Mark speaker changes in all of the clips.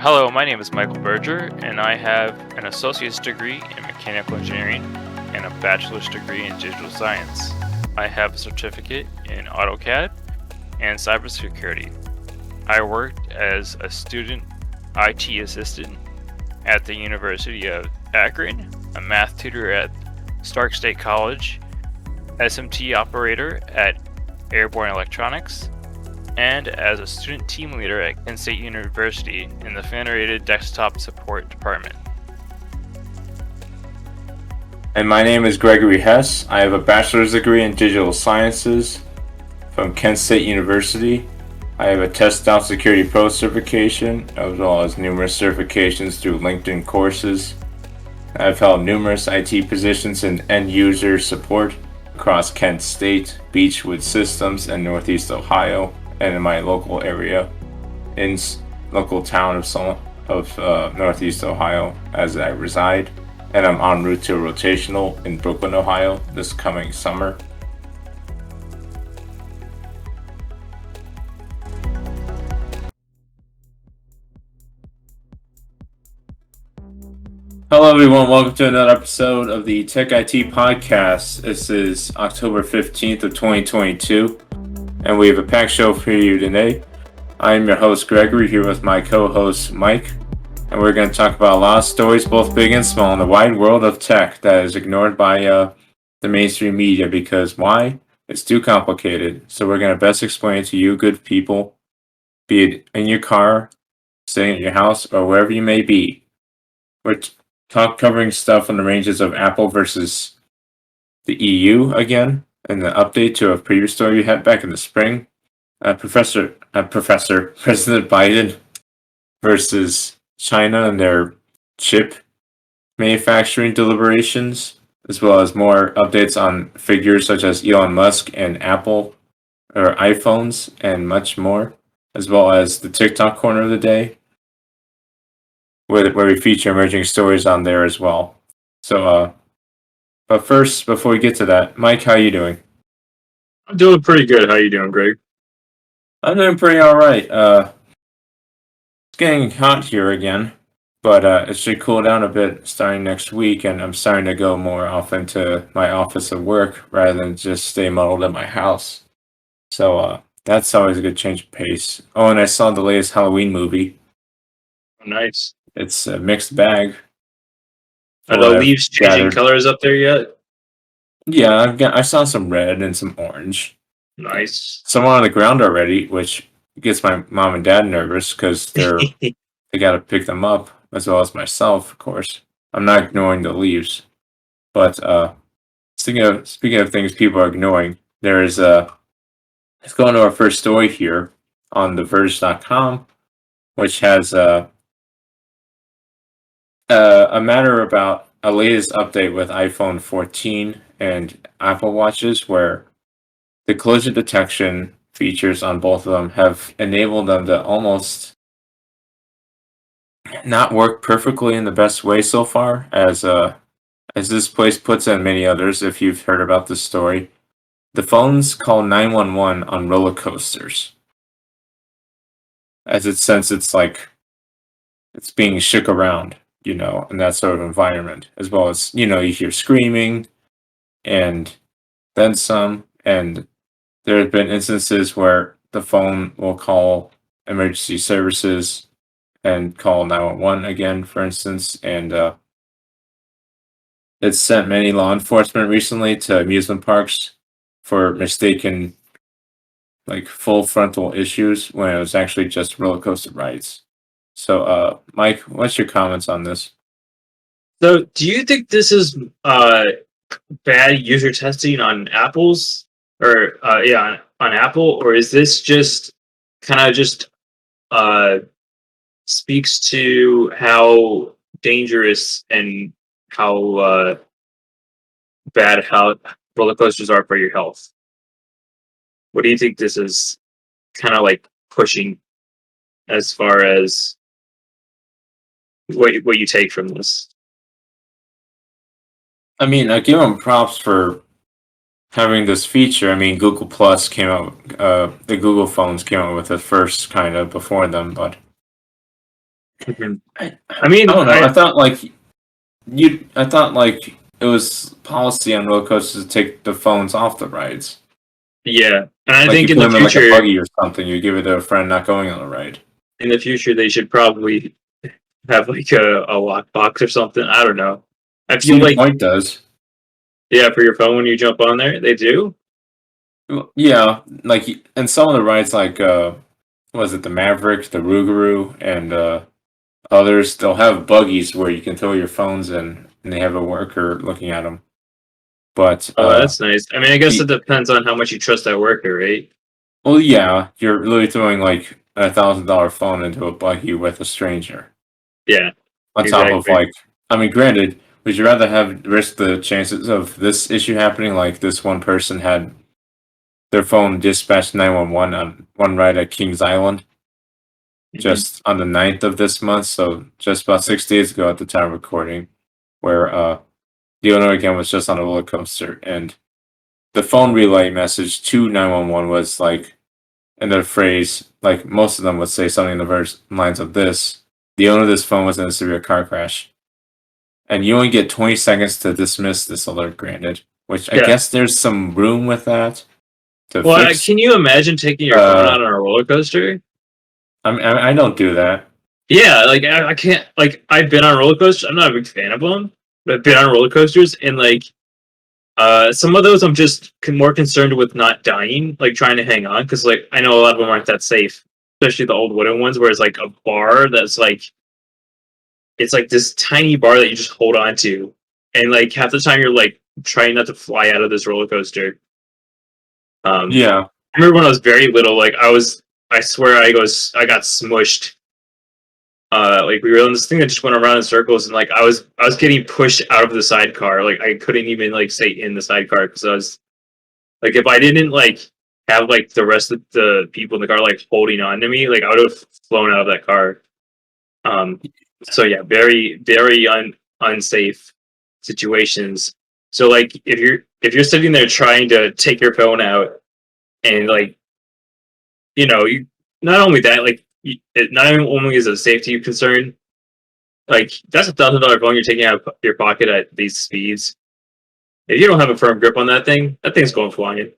Speaker 1: Hello, my name is Michael Berger, and I have an associate's degree in mechanical engineering and a bachelor's degree in digital science. I have a certificate in AutoCAD and cybersecurity. I worked as a student IT assistant at the University of Akron, a math tutor at Stark State College, SMT operator at Airborne Electronics, and as a student team leader at Kent State University in the Federated Desktop Support Department.
Speaker 2: And my name is Gregory Hess. I have a bachelor's degree in digital sciences from Kent State University. I have a Test-Out Security Pro certification, as well as numerous certifications through LinkedIn courses. I've held numerous IT positions in end-user support across Kent State, Beechwood Systems, and Northeast Ohio, and in my local area, in local town of Northeast Ohio, as I reside. And I'm en route to a rotational in Brooklyn, Ohio, this coming summer. Hello everyone, welcome to another episode of the TechIT podcast. This is October 15th of 2022, and we have a packed show for you today. I am your host Gregory, here with my co-host Mike, and we're going to talk about a lot of stories, both big and small, in the wide world of tech that is ignored by the mainstream media, because why? It's too complicated. So we're going to best explain it to you good people, be it in your car, staying at your house, or wherever you may be. We're covering stuff on the ranges of Apple versus the EU again, and the update to a previous story we had back in the spring. President Biden versus China and their chip manufacturing deliberations, as well as more updates on figures such as Elon Musk and Apple or iPhones and much more, as well as the TikTok corner of the day, where we feature emerging stories on there as well. So, but first, before we get to that, Mike, how you doing?
Speaker 3: I'm doing pretty good. How you doing, Greg?
Speaker 2: I'm doing pretty all right. It's getting hot here again, but it should cool down a bit starting next week, and I'm starting to go more often to my office of work rather than just stay muddled at my house. So that's always a good change of pace. Oh, and I saw the latest Halloween movie.
Speaker 3: Oh, nice.
Speaker 2: It's a mixed bag.
Speaker 3: Are the leaves changing colors up there yet?
Speaker 2: Yeah, I saw some red and some orange.
Speaker 3: Nice.
Speaker 2: Some on the ground already, which gets my mom and dad nervous because they got to pick them up, as well as myself, of course. I'm not ignoring the leaves, but speaking of things people are ignoring, there is let's go into our first story here on TheVerge.com, which has a matter about a latest update with iPhone 14 and Apple Watches, where the collision detection features on both of them have enabled them to almost not work perfectly in the best way so far, as this place puts and many others. If you've heard about this story, the phones call 911 on roller coasters, as it sense it's like it's being shook around, in that sort of environment, as well as you hear screaming, and then some, and there have been instances where the phone will call emergency services and call 911 again, for instance, and it's sent many law enforcement recently to amusement parks for mistaken, full frontal issues when it was actually just roller coaster rides. So, Mike, what's your comments on this?
Speaker 3: So, do you think this is bad user testing on Apple's, or on Apple, or is this just kind of just speaks to how dangerous and how bad how roller coasters are for your health? What do you think this is kind of like pushing as far as what you take from this?
Speaker 2: I mean, I give them props for having this feature. I mean, Google Plus came out, the Google phones came out with it first, kind of before them, but
Speaker 3: Mhm.
Speaker 2: I,
Speaker 3: I mean,
Speaker 2: I don't know. I thought like it was policy on roller coasters to take the phones off the rides.
Speaker 3: yeah, and I
Speaker 2: Like
Speaker 3: think
Speaker 2: you
Speaker 3: in
Speaker 2: put
Speaker 3: the
Speaker 2: them in like a
Speaker 3: future,
Speaker 2: buggy or something. You give it to a friend not going on a ride.
Speaker 3: they should probably have like a lockbox or something. I don't know. I feel
Speaker 2: Cedar
Speaker 3: like
Speaker 2: Point does.
Speaker 3: yeah, for your phone when you jump on there, they do.
Speaker 2: Well, yeah, like and some of the rides like was it the Maverick, the Rougarou, and others, they'll have buggies where you can throw your phones in and they have a worker looking at them. But
Speaker 3: Oh, that's nice. I mean, I guess it depends on how much you trust that worker, right?
Speaker 2: well, yeah, you're really throwing like $1,000 phone into a buggy with a stranger.
Speaker 3: Yeah,
Speaker 2: On top of
Speaker 3: exactly.
Speaker 2: like, I mean, granted, would you rather have risk the chances of this issue happening? Like this one person had their phone dispatched 911 on one ride at Kings Island
Speaker 3: Mhm.
Speaker 2: just on the 9th of this month, so just about 6 days ago at the time of recording, where the owner again was just on a roller coaster, and the phone relay message to 911 was like, in the phrase, like most of them would say something in the verse lines of this: the owner of this phone was in a severe car crash, and you only get 20 seconds to dismiss this alert. Granted, which I
Speaker 3: Yeah.
Speaker 2: guess there's some room with that to
Speaker 3: Well,
Speaker 2: fix.
Speaker 3: can you imagine taking your phone
Speaker 2: Uh,
Speaker 3: out on a roller coaster?
Speaker 2: I don't do that.
Speaker 3: Yeah, like I can't. Like I've been on roller coasters. I'm not a big fan of them, but I've been on roller coasters, and like some of those I'm just more concerned with not dying, like trying to hang on, because like I know a lot of them aren't that safe, especially the old wooden ones, where it's like a bar that's like it's like this tiny bar that you just hold on to, and like half the time you're like trying not to fly out of this roller coaster.
Speaker 2: Yeah,
Speaker 3: I remember when I was very little, like I swear I got smushed. Like we were on this thing that just went around in circles, and like I was getting pushed out of the sidecar. Like I couldn't even like stay in the sidecar because I was like, if I didn't like have like the rest of the people in the car like holding on to me, like I would have flown out of that car. Um, so yeah, very unsafe situations. So like if you're sitting there trying to take your phone out and like you not only that like it not only is a safety concern, like that's $1,000 phone you're taking out of your pocket at these speeds. If you don't have a firm grip on that thing's going flying.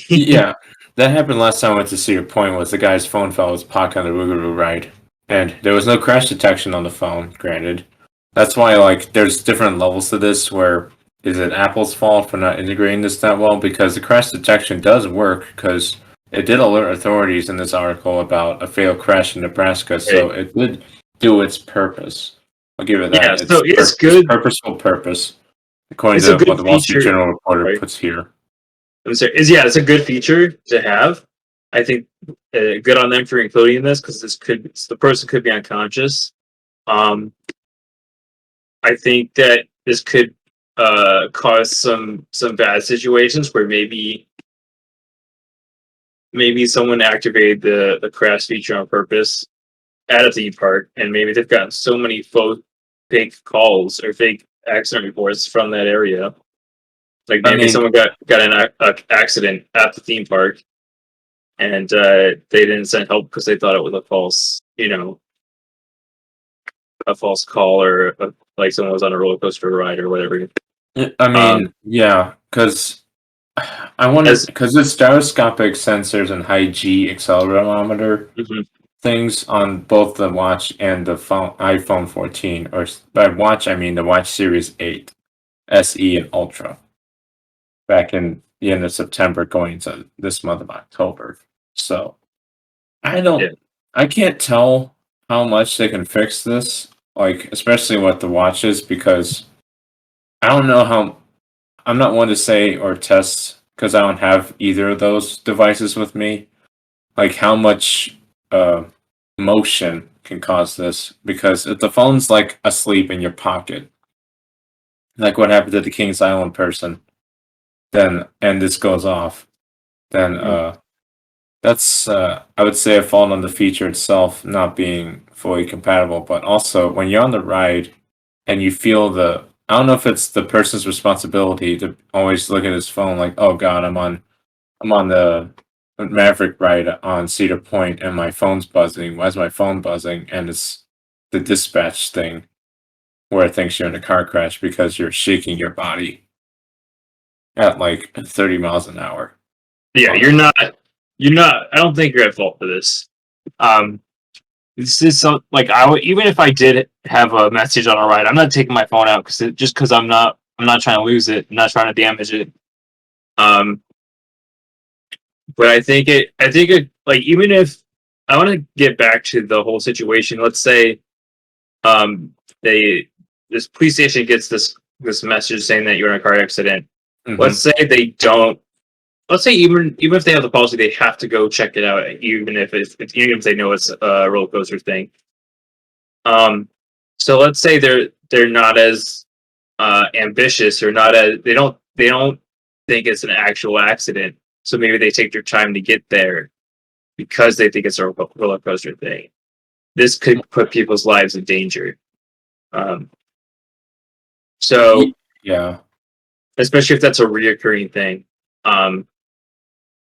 Speaker 2: yeah. That happened last time I went to Cedar Point. Was the guy's phone fell his pocket on the Rougarou ride, and there was no crash detection on the phone. Granted, that's why like there's different levels to this. Where is it Apple's fault for not integrating this that well? Because the crash detection does work because it did alert authorities in this article about a fatal crash in Nebraska,
Speaker 3: Right.
Speaker 2: so it did do its purpose. I'll give it
Speaker 3: Yeah,
Speaker 2: that.
Speaker 3: so it's
Speaker 2: It's
Speaker 3: good.
Speaker 2: purposeful purpose, according
Speaker 3: It's a
Speaker 2: to what
Speaker 3: good
Speaker 2: the Wall Street
Speaker 3: feature.
Speaker 2: Journal reporter
Speaker 3: Right.
Speaker 2: puts here.
Speaker 3: I'm sorry. It's a good feature to have. I think good on them for including this because the person could be unconscious. Um, I think that this could cause some bad situations where maybe someone activated the crash feature on purpose at a theme park, and maybe they've gotten so many fake calls or fake accident reports from that area. Like
Speaker 2: I
Speaker 3: maybe
Speaker 2: mean,
Speaker 3: someone got in a accident at the theme park, and they didn't send help because they thought it was a a false call or like someone was on a roller coaster ride or whatever. Um,
Speaker 2: yeah, because I wonder
Speaker 3: as
Speaker 2: because it's gyroscopic sensors and high G accelerometer
Speaker 3: mhm,
Speaker 2: things on both the watch and the iPhone 14, or by watch I mean the Watch Series 8, SE, and Ultra. Back in the end of September, going into this month of October. So I
Speaker 3: yeah,
Speaker 2: don't, I can't tell how much they can fix this, like especially with the watches, because I don't know how. I'm not one to say or test because I don't have either of those devices with me. Like how much uh, motion can cause this? Because if the phone's like asleep in your pocket, like what happened to the Kings Island person, then and this goes off, then
Speaker 3: mhm,
Speaker 2: that's I would say a fault on the feature itself not being fully compatible, but also when you're on the ride and you feel the I don't know if it's the person's responsibility to always look at his phone like, oh God, I'm on the Maverick ride on Cedar Point and my phone's buzzing. Why is my phone buzzing? And it's the dispatch thing where it thinks you're in a car crash because you're shaking your body at like 30 miles an hour.
Speaker 3: Yeah, you're not. You're not. I don't think you're at fault for this. Um, this is some like I would even if I did have a message on a ride, I'm not taking my phone out because I'm not. I'm not trying to lose it. I'm not trying to damage it. Um, but I think it. I think it. Like even if I want to get back to the whole situation. Let's say, they this police station gets this message saying that you're in a car accident.
Speaker 2: Mhm.
Speaker 3: Let's say they don't. Let's say even if they have the policy, they have to go check it out, even if they know it's a roller coaster thing. So let's say they're not as ambitious or not as they don't think it's an actual accident. So maybe they take their time to get there because they think it's a roller coaster thing. This could put people's lives in danger. Um, so
Speaker 2: Yeah.
Speaker 3: especially if that's a reoccurring thing. Um,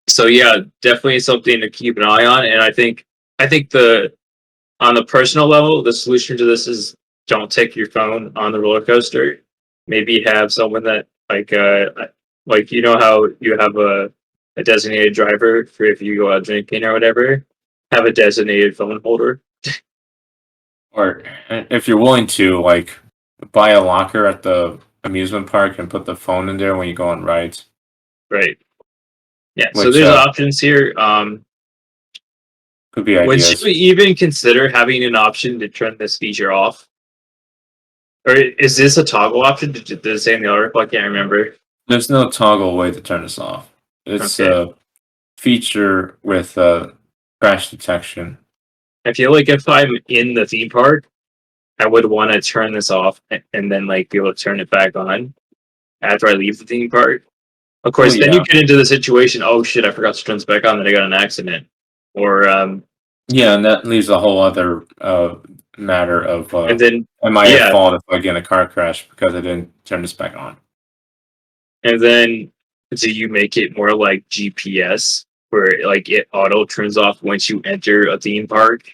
Speaker 3: so yeah, definitely something to keep an eye on. And I think the on the personal level, the solution to this is don't take your phone on the roller coaster. Maybe have someone that like you know how you have a designated driver for if you go out drinking or whatever. Have a designated phone holder.
Speaker 2: Or if you're willing to, like, buy a locker at the amusement park and put the phone in there when you go on rides,
Speaker 3: Right. Yeah. So
Speaker 2: which
Speaker 3: there's options here.
Speaker 2: could be
Speaker 3: Would you
Speaker 2: ideas.
Speaker 3: even consider having an option to turn this feature off? Or is this a toggle option? Did it say in the article? I can't remember.
Speaker 2: There's no toggle way to turn this off. It's
Speaker 3: Okay.
Speaker 2: a feature with crash detection.
Speaker 3: I feel like if I'm in the theme park, I would want to turn this off and then like be able to turn it back on after I leave the theme park. Of
Speaker 2: Oh
Speaker 3: course, then you
Speaker 2: yeah,
Speaker 3: get into the situation. Oh shit! I forgot to turn this back on. Then I got an accident, or
Speaker 2: yeah, and that leaves a whole other matter of
Speaker 3: and then
Speaker 2: am I at
Speaker 3: yeah,
Speaker 2: fault if I get in a car crash because I didn't turn this back on?
Speaker 3: and then do you make it more like GPS, where like it auto turns off once you enter a theme park?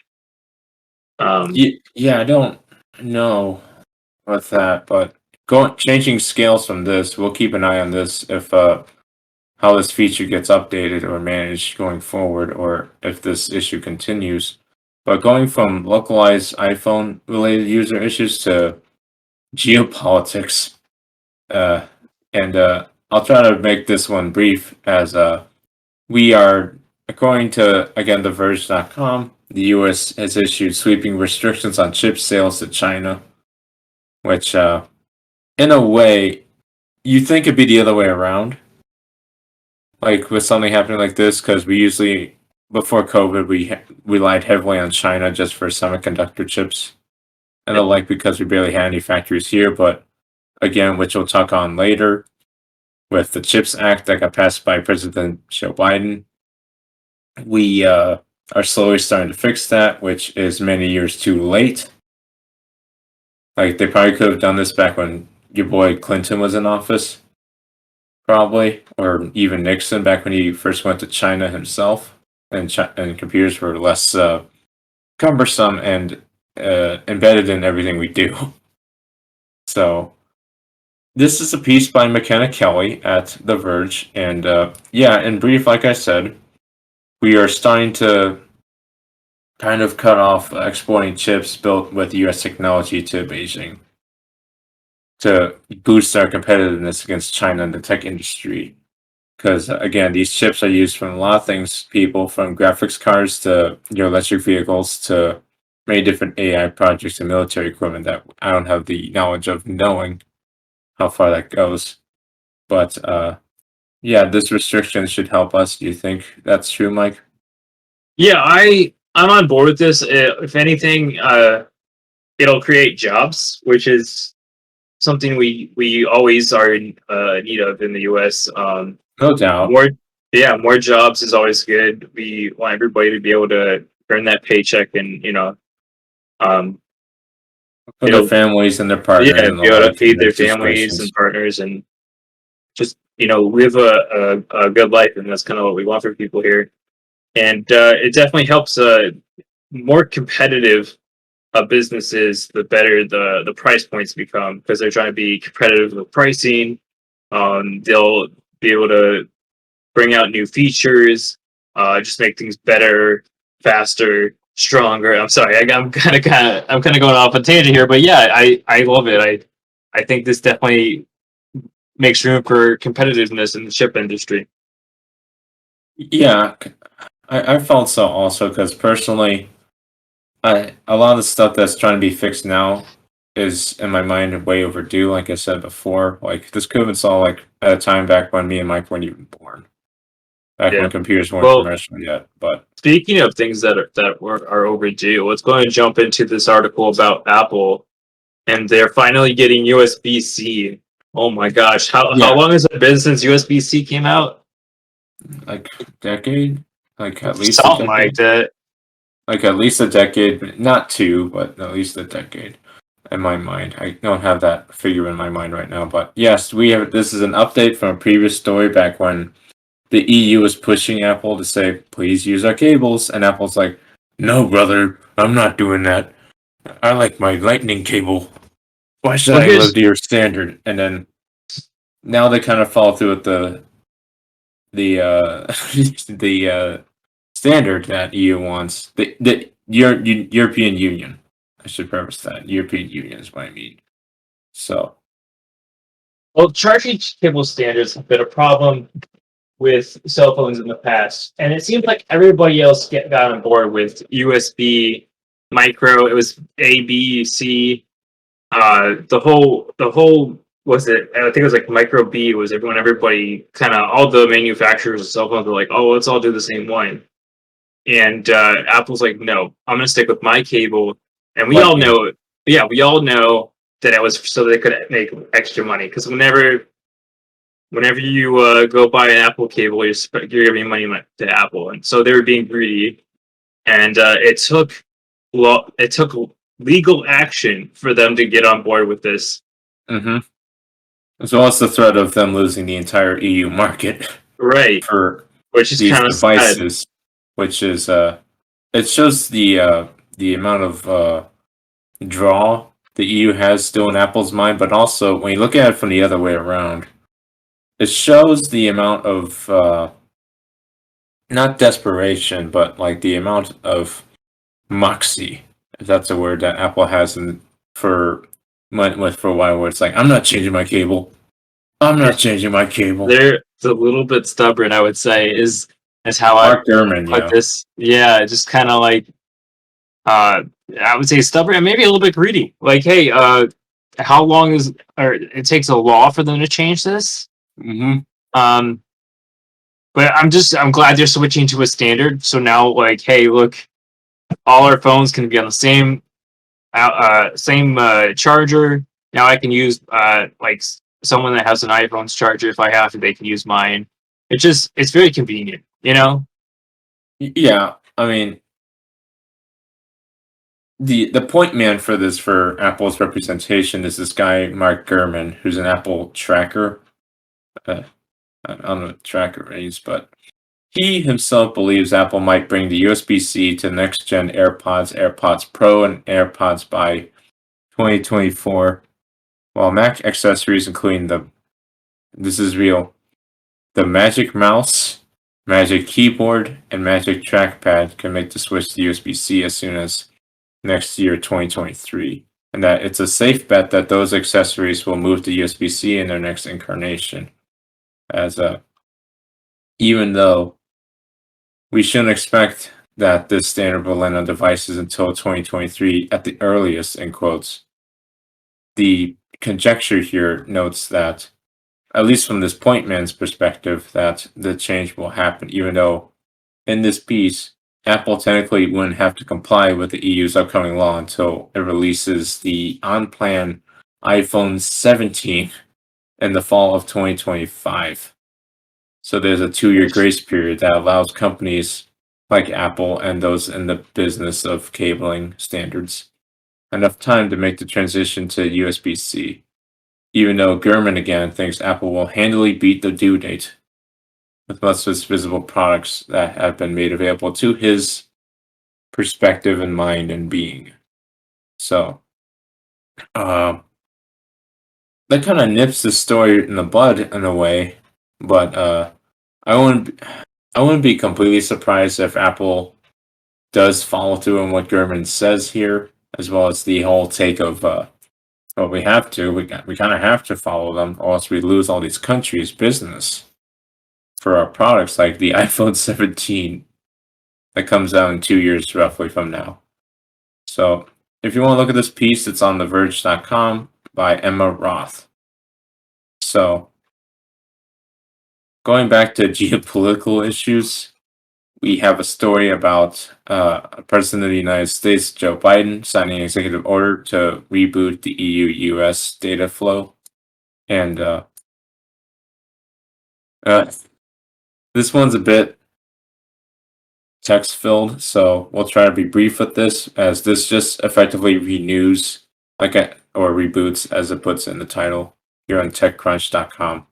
Speaker 2: Yeah, I don't know with that, but going changing scales from this, we'll keep an eye on this if how this feature gets updated or managed going forward, or if this issue continues. But going from localized iPhone related user issues to geopolitics, uh, and I'll try to make this one brief as we are, according to again TheVerge.com, the U.S. has issued sweeping restrictions on chip sales to China, which in a way you think it'd be the other way around, like with something happening like this, because we usually before COVID we relied heavily on China just for semiconductor chips and the like because we barely had any factories here. But again, which we'll talk on later, with the Chips Act that got passed by President Joe Biden, we are slowly starting to fix that, which is many years too late. Like they probably could have done this back when your boy Clinton was in office, probably, or even Nixon back when he first went to China himself, and and computers were less cumbersome and embedded in everything we do. So this is a piece by McKenna Kelly at The Verge, and yeah, in brief, like I said, we are starting to kind of cut off exporting chips built with U.S. technology to Beijing to boost our competitiveness against China in the tech industry. Because again, these chips are used from a lot of things, people, from graphics cards to electric vehicles to many different AI projects and military equipment that I don't have the knowledge of knowing how far that goes. But yeah, this restriction should help us. Do you think that's true, Mike?
Speaker 3: Yeah, I'm on board with this. If anything, it'll create jobs, which is something we always are in need of in the U.S.
Speaker 2: No doubt.
Speaker 3: More, yeah, more jobs is always good. We want everybody to be able to earn that paycheck, and um,
Speaker 2: For their
Speaker 3: it'll
Speaker 2: families and their partners
Speaker 3: yeah,
Speaker 2: and the
Speaker 3: be able to
Speaker 2: like in
Speaker 3: feed
Speaker 2: their
Speaker 3: their families and
Speaker 2: situations.
Speaker 3: partners, and just live a good life, and that's kind of what we want for people here. And it definitely helps more competitive. a business is, the better the price points become because they're trying to be competitive with pricing. They'll be able to bring out new features, just make things better, faster, stronger. I'm sorry, I'm kind of going off a tangent here, but yeah, I love it. I think this definitely makes room for competitiveness in the chip industry.
Speaker 2: Yeah, I felt so also because personally, a lot of the stuff that's trying to be fixed now is in my mind way overdue. Like I said before, like this could have been solved like at a time back when me and Mike weren't even born, back
Speaker 3: Yeah.
Speaker 2: when computers weren't
Speaker 3: Well,
Speaker 2: commercial yet. But
Speaker 3: speaking of things are overdue, let's go and jump into this article about Apple, and they're finally getting USB-C. Oh my gosh, how
Speaker 2: yeah,
Speaker 3: long has it been since USB-C came out?
Speaker 2: like decade, like at least a
Speaker 3: Something like
Speaker 2: decade,
Speaker 3: that.
Speaker 2: like at least a decade, not two, but at least a decade. In my mind, I don't have that figure in my mind right now, but yes, we have. This is an update from a previous story back when the EU was pushing Apple to say, please use our cables. And Apple's like, no, brother, I'm not doing that. I like my lightning cable. Why should
Speaker 3: Well,
Speaker 2: I live
Speaker 3: here's
Speaker 2: to your standard? And then now they kind of follow through with the the standard that EU wants. The European Union. I should preface that. European Union is what I mean. So
Speaker 3: well, charging cable standards have been a problem with cell phones in the past, and it seems like everybody else got on board with USB micro. It was A, B, C. The whole was it? I think it was like micro B. Was everybody kind of all the manufacturers of cell phones were like, oh, let's all do the same one. And Apple's like, no, I'm gonna stick with my cable. And we all
Speaker 2: lightning.
Speaker 3: know, yeah, we all know that it was so they could make extra money because whenever you go buy an Apple cable, you're giving money to Apple, and so they were being greedy, and it took legal action for them to get on board with this.
Speaker 2: Mm-hmm. As well as the threat of them losing the entire EU market
Speaker 3: Right,
Speaker 2: for
Speaker 3: which is
Speaker 2: these
Speaker 3: kind of sad.
Speaker 2: devices, which is it shows the amount of draw the EU has still in Apple's mind, but also when you look at it from the other way around, it shows the amount of not desperation, but like the amount of moxie, if that's a word that Apple has in for went with for a while, where it's like, I'm not changing my cable. I'm not changing my cable.
Speaker 3: They're a little bit stubborn, I would say, is how I
Speaker 2: Mark Gurman,
Speaker 3: put
Speaker 2: yeah.
Speaker 3: this. Yeah, just kind of like uh, I would say stubborn and maybe a little bit greedy. Like, hey, how long is or it takes a law for them to change this?
Speaker 2: Mm-hmm.
Speaker 3: Um, but I'm glad they're switching to a standard. So now, like, hey, look, all our phones can be on the same charger. Now I can use like someone that has an iPhone's charger. If I have to, they can use mine. It's very convenient, you know.
Speaker 2: Yeah, I mean, the point man for this for Apple's representation is this guy Mark Gurman, who's an Apple tracker. I don't know what tracker means, but he himself believes Apple might bring the USB-C to next gen AirPods, AirPods Pro, and AirPods by 2024. While Mac accessories, including this is real, the Magic Mouse, Magic Keyboard, and Magic Trackpad can make the switch to USB-C as soon as next year, 2023. And that it's a safe bet that those accessories will move to USB-C in their next incarnation. As even though we shouldn't expect that this standard will land on devices until 2023 at the earliest, in quotes. The conjecture here notes that, at least from this point man's perspective, that the change will happen, even though in this piece, Apple technically wouldn't have to comply with the EU's upcoming law until it releases the on-plan iPhone 17 in the fall of 2025. So there's a 2-year grace period that allows companies like Apple and those in the business of cabling standards enough time to make the transition to USB-C, even though Gurman again thinks Apple will handily beat the due date with most of its visible products that have been made available to his perspective and mind and being. So that kind of nips the story in the bud in a way, but I wouldn't be completely surprised if Apple does follow through on what Gurman says here, as well as the whole take of well, we have to, we kind of have to follow them, or else we lose all these countries' business for our products, like the iPhone 17 that comes out in 2 years roughly from now. So, if you want to look at this piece, it's on TheVerge.com by Emma Roth. So, going back to geopolitical issues, we have a story about President of the United States, Joe Biden, signing an executive order to reboot the EU-US data flow. And this one's a bit text-filled, so we'll try to be brief with this, as this just effectively renews, or reboots, as it puts in the title here on TechCrunch.com,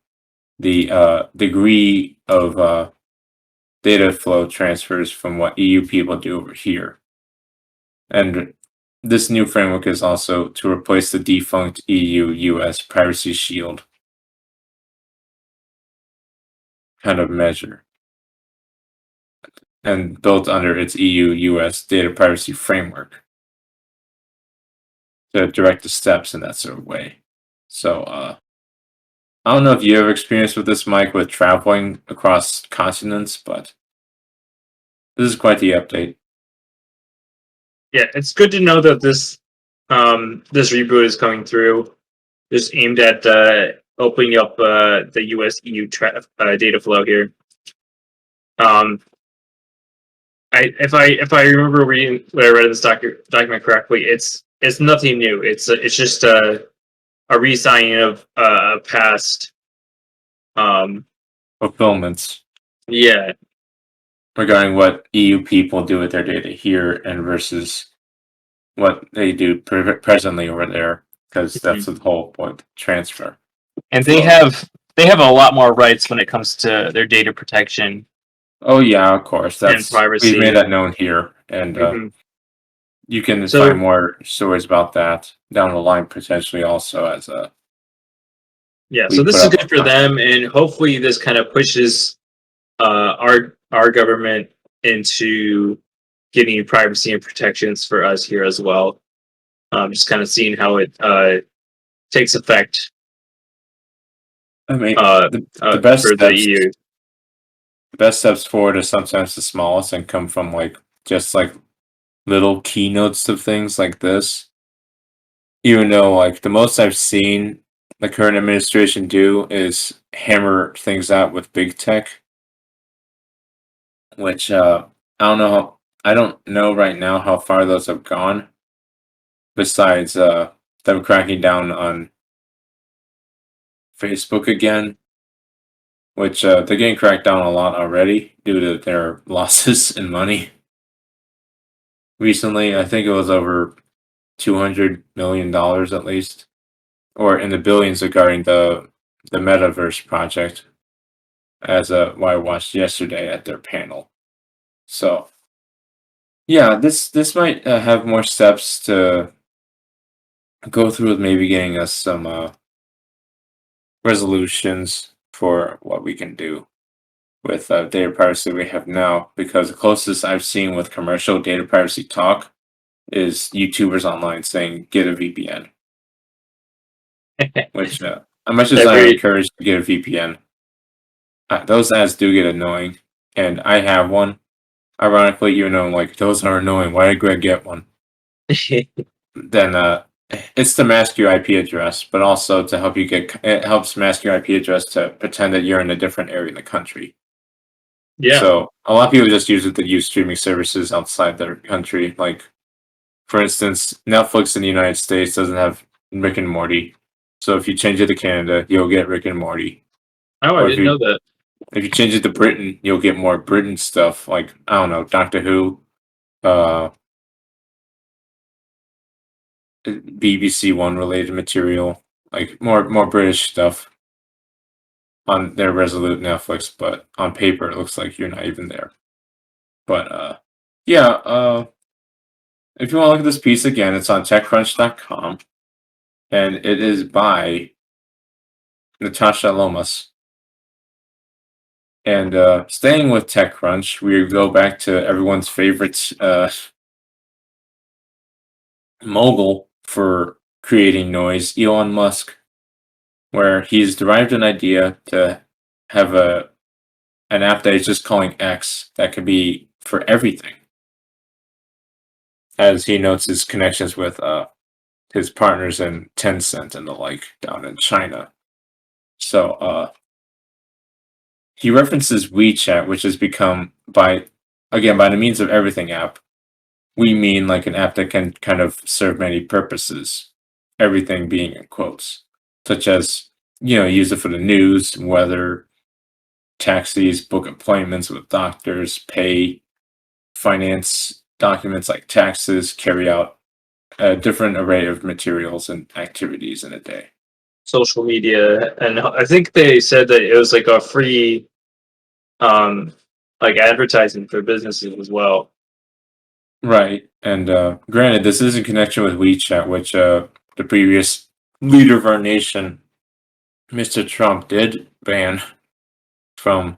Speaker 2: the degree of data flow transfers from what EU people do over here. And this new framework is also to replace the defunct EU-US Privacy Shield kind of measure, and built under its EU-US data privacy framework to direct the steps in that sort of way. So, I don't know if you have experience with this, Mike, with traveling across continents, but this is quite the update.
Speaker 3: Yeah, it's good to know that this reboot is coming through, just aimed at opening up the US EU data flow here. If I remember reading what I read in this document correctly, it's nothing new. It's just a re-signing of past
Speaker 2: Fulfillments
Speaker 3: yeah.
Speaker 2: regarding what EU people do with their data here and versus what they do presently over there, because that's the whole point, transfer.
Speaker 3: And they have a lot more rights when it comes to their data protection.
Speaker 2: Oh yeah, of course.
Speaker 3: And privacy.
Speaker 2: We've made that known here, and you can find more stories about that down the line potentially also as a.
Speaker 3: Yeah, so this is good for them, and hopefully this kind of pushes our government into getting privacy and protections for us here as well. Just kind of seeing how it takes effect.
Speaker 2: I mean, the best
Speaker 3: for
Speaker 2: steps,
Speaker 3: the EU.
Speaker 2: The best steps forward are sometimes the smallest and come from just little keynotes of things like this. Even though the most I've seen the current administration do is hammer things out with big tech, which I don't know right now how far those have gone. Besides them cracking down on Facebook again, which they're getting cracked down a lot already due to their losses in money. Recently, I think it was over $200 million at least, or in the billions regarding the metaverse project, as what I watched yesterday at their panel. So, yeah, this might have more steps to go through with, maybe getting us some resolutions for what we can do with data privacy we have now, because the closest I've seen with commercial data privacy talk is YouTubers online saying get a VPN, which as much as I'm encouraged to get a VPN, those ads do get annoying, and I have one. Ironically, even though those are annoying, why did Greg get one? Then it's to mask your IP address, but also to help it helps mask your IP address to pretend that you're in a different area in the country.
Speaker 3: Yeah.
Speaker 2: So a lot of people just use it to use streaming services outside their country. Like, for instance, Netflix in the United States doesn't have Rick and Morty. So if you change it to Canada, you'll get Rick and Morty.
Speaker 3: Oh, I didn't know that.
Speaker 2: If you change it to Britain, you'll get more Britain stuff, like, I don't know, Doctor Who, BBC One related material, like more British stuff on their Resolute Netflix, but on paper it looks like you're not even there. But yeah, if you want to look at this piece again, it's on TechCrunch.com, and it is by Natasha Lomas. And staying with TechCrunch, we go back to everyone's favorite mogul for creating noise, Elon Musk, where he's derived an idea to have an app that he's just calling X that could be for everything. As he notes his connections with his partners in Tencent and the like down in China. So he references WeChat, which has become by the means of everything app. We mean like an app that can kind of serve many purposes, everything being in quotes, such as, use it for the news, weather, taxis, book appointments with doctors, pay, finance documents like taxes, carry out a different array of materials and activities in a day.
Speaker 3: Social media, and I think they said that it was like a free, like advertising for businesses as well.
Speaker 2: Right. And granted, this is in connection with WeChat, which the previous leader of our nation, Mr. Trump, did ban from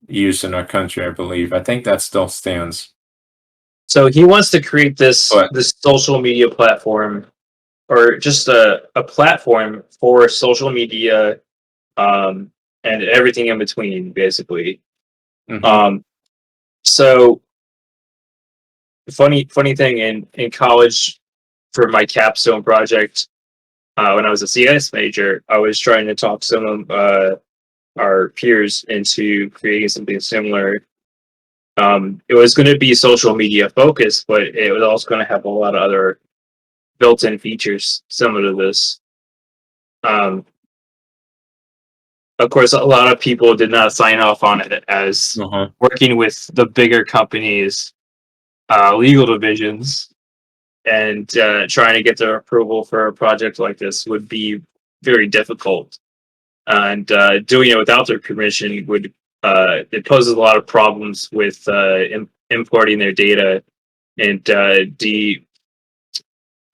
Speaker 2: use in our country, I believe. I think that still stands.
Speaker 3: So he wants to create this
Speaker 2: But
Speaker 3: social media platform, or just a platform for social media, and everything in between, basically.
Speaker 2: mhm.
Speaker 3: So funny thing, in college for my capstone project, when I was a CS major, I was trying to talk some of our peers into creating something similar. It was going to be social media focused, but it was also going to have a lot of other built-in features similar to this. Um, of course, a lot of people did not sign off on it, as
Speaker 2: Uh-huh.
Speaker 3: working with the bigger companies' legal divisions and trying to get their approval for a project like this would be very difficult. And doing it without their permission would it poses a lot of problems with importing their data and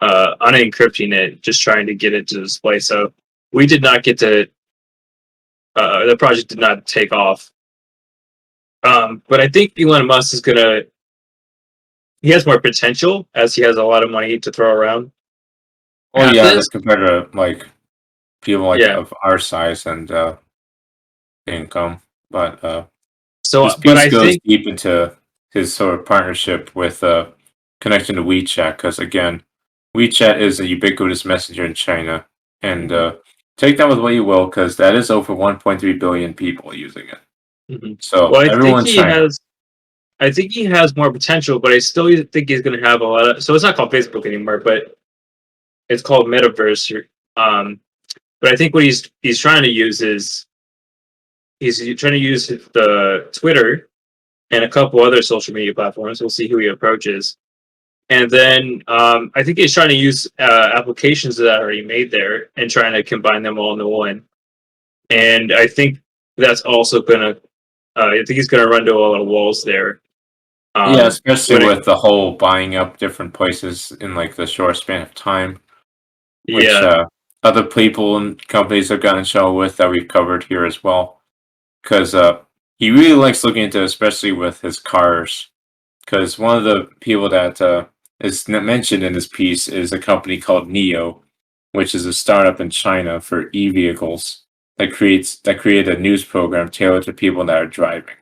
Speaker 3: unencrypting it, just trying to get it to display. So we did not get to. The project did not take off. But I think Elon Musk is gonna. He has more potential, as he has a lot of money to throw around.
Speaker 2: Well,
Speaker 3: At
Speaker 2: yeah,
Speaker 3: this,
Speaker 2: that's compared to like people like
Speaker 3: yeah.
Speaker 2: of our size and income. But
Speaker 3: So,
Speaker 2: this
Speaker 3: but
Speaker 2: piece
Speaker 3: I
Speaker 2: goes
Speaker 3: think.
Speaker 2: deep into his sort of partnership with connection to WeChat, because again, WeChat is a ubiquitous messenger in China, and
Speaker 3: Mhm,
Speaker 2: take that with what you will, because that is over 1.3 billion people using it.
Speaker 3: mhm.
Speaker 2: So
Speaker 3: Well, I think
Speaker 2: everyone in
Speaker 3: he
Speaker 2: China,
Speaker 3: has. I think he has more potential, but I still think he's going to have a lot of. So it's not called Facebook anymore, but it's called Metaverse. But I think what he's trying to use is he's trying to use the Twitter and a couple other social media platforms. We'll see who he approaches, and then I think he's trying to use applications that are already made there and trying to combine them all into one. And I think that's also going to. I think he's going to run into a lot of walls there.
Speaker 2: yeah, especially
Speaker 3: When it,
Speaker 2: with the whole buying up different places in like the short span of time, which
Speaker 3: yeah.
Speaker 2: other people and companies have gotten in trouble with that we've covered here as well. Because he really likes looking into, especially with his cars. Because one of the people that is mentioned in this piece is a company called Neo, which is a startup in China for e-vehicles that create a news program tailored to people that are driving.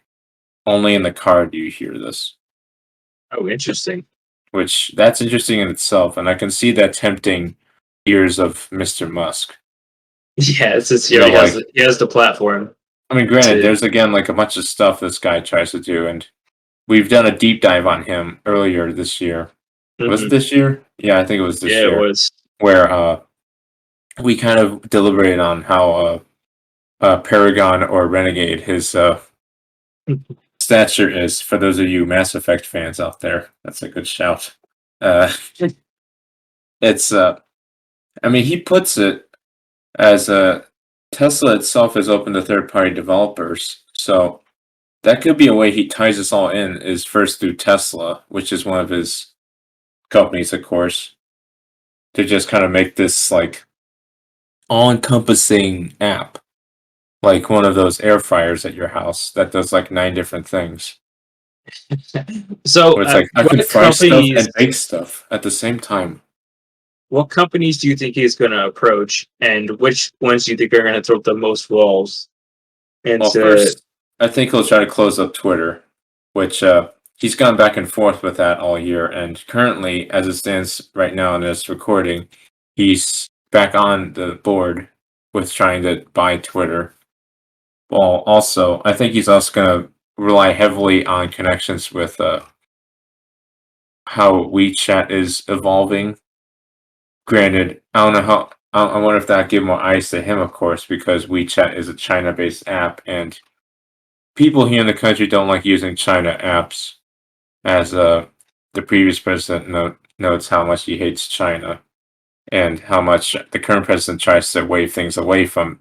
Speaker 2: Only in the car do you hear this,
Speaker 3: Oh, interesting.
Speaker 2: which that's interesting in itself, and I can see that tempting ears of Mr. Musk.
Speaker 3: Yeah, it's just,
Speaker 2: You know, like,
Speaker 3: he has the platform
Speaker 2: I mean, granted,
Speaker 3: to.
Speaker 2: there's again like a bunch of stuff this guy tries to do, and we've done a deep dive on him earlier this year. Was it
Speaker 3: Mhm.
Speaker 2: this year? Yeah, I think it was this
Speaker 3: Yeah, it
Speaker 2: year,
Speaker 3: was.
Speaker 2: where we kind of deliberated on how Paragon or Renegade his stature is. For those of you Mass Effect fans out there, that's a good shout. Uh, it's I mean, he puts it as Tesla itself is open to third party developers, so that could be a way he ties us all in. Is first through Tesla, which is one of his companies, of course, to just kind of make this like all-encompassing app, like one of those air fryers at your house that does like 9 different things.
Speaker 3: So,
Speaker 2: Where it's like I can
Speaker 3: what
Speaker 2: fry stuff
Speaker 3: companies?
Speaker 2: and bake stuff at the same time.
Speaker 3: What companies do you think he's going to approach, and which ones do you think are going to throw the most balls
Speaker 2: Well,
Speaker 3: into?
Speaker 2: first, I think he'll try to close up Twitter, which he's gone back and forth with that all year. And currently, as it stands right now in this recording, he's back on the board with trying to buy Twitter. Well, also, I think he's also going to rely heavily on connections with how WeChat is evolving. Granted, I don't know how. I wonder if that give more eyes to him, of course, because WeChat is a China-based app, and people here in the country don't like using China apps, as the previous president notes how much he hates China and how much the current president tries to wave things away from